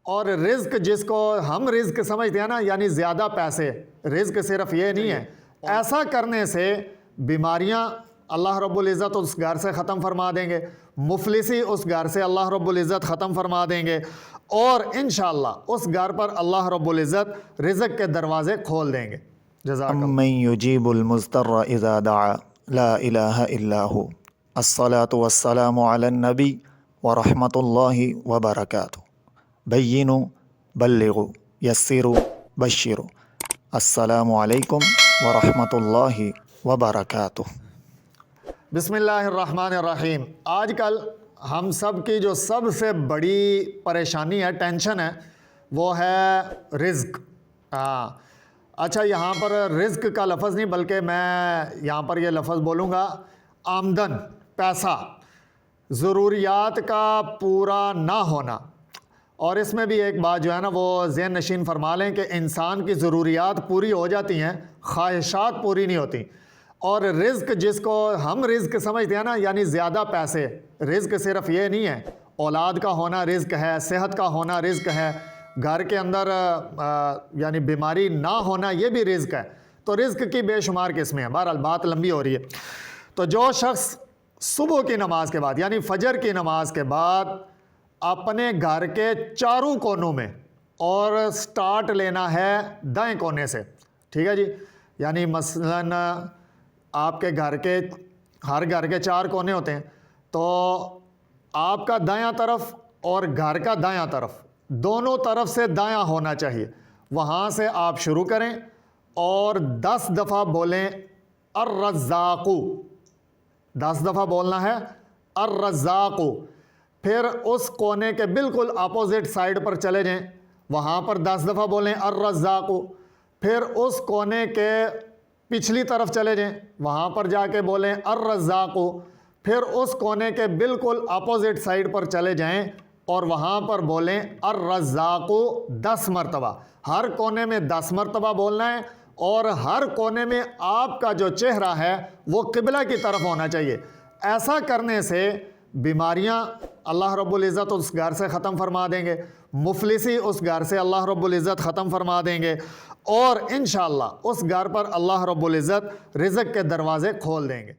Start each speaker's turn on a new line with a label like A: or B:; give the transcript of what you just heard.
A: اور رزق جس کو ہم رزق سمجھتے ہیں نا، یعنی زیادہ پیسے، رزق صرف یہ نہیں ہے، ایسا کرنے سے بیماریاں اللہ رب العزت اس گھر سے ختم فرما دیں گے، مفلسی اس گھر سے اللہ رب العزت ختم فرما دیں گے، اور انشاءاللہ اس گھر پر اللہ رب العزت رزق کے دروازے کھول دیں گے۔ جزاک اللہ۔
B: امن یجیب المضطر اذا دعا لا الہ الا ہو، الصلاۃ والسلام علی النبی ورحمۃ اللہ وبرکاتہ، بینوا بلغوا یسروا بشروا، السلام علیکم ورحمۃ اللہ وبرکاتہ۔
A: بسم اللہ الرحمن الرحیم۔ آج کل ہم سب کی جو سب سے بڑی پریشانی ہے، ٹینشن ہے، وہ ہے رزق۔ اچھا، یہاں پر رزق کا لفظ نہیں بلکہ میں یہاں پر یہ لفظ بولوں گا آمدن، پیسہ، ضروریات کا پورا نہ ہونا۔ اور اس میں بھی ایک بات جو ہے نا وہ ذہن نشین فرما لیں کہ انسان کی ضروریات پوری ہو جاتی ہیں، خواہشات پوری نہیں ہوتی۔ اور رزق جس کو ہم رزق سمجھتے ہیں نا، یعنی زیادہ پیسے، رزق صرف یہ نہیں ہے، اولاد کا ہونا رزق ہے، صحت کا ہونا رزق ہے، گھر کے اندر یعنی بیماری نہ ہونا یہ بھی رزق ہے۔ تو رزق کی بے شمار قسمیں ہیں، بہرحال بات لمبی ہو رہی ہے۔ تو جو شخص صبح کی نماز کے بعد یعنی فجر کی نماز کے بعد اپنے گھر کے چاروں کونوں میں، اور سٹارٹ لینا ہے دائیں کونے سے، ٹھیک ہے جی، یعنی مثلاً آپ کے گھر کے ہر گھر کے 4 کونے ہوتے ہیں، تو آپ کا دایاں طرف اور گھر کا دایاں طرف دونوں طرف سے دایاں ہونا چاہیے، وہاں سے آپ شروع کریں اور 10 دفعہ بولیں الرزاق، 10 دفعہ بولنا ہے الرزاق۔ پھر اس کونے کے بالکل اپوزٹ سائڈ پر چلے جائیں، وہاں پر 10 دفعہ بولیں الرزاق۔ پھر اس کونے کے پچھلی طرف چلے جائیں، وہاں پر جا کے بولیں الرزاق۔ پھر اس کونے کے بالکل اپوزٹ سائڈ پر چلے جائیں اور وہاں پر بولیں الرزاق 10 مرتبہ۔ ہر کونے میں 10 مرتبہ بولنا ہے، اور ہر کونے میں آپ کا جو چہرہ ہے وہ قبلہ کی طرف ہونا چاہیے۔ ایسا کرنے سے بیماریاں اللہ رب العزت اس گھر سے ختم فرما دیں گے، مفلسی اس گھر سے اللہ رب العزت ختم فرما دیں گے، اور انشاءاللہ اس گھر پر اللہ رب العزت رزق کے دروازے کھول دیں گے۔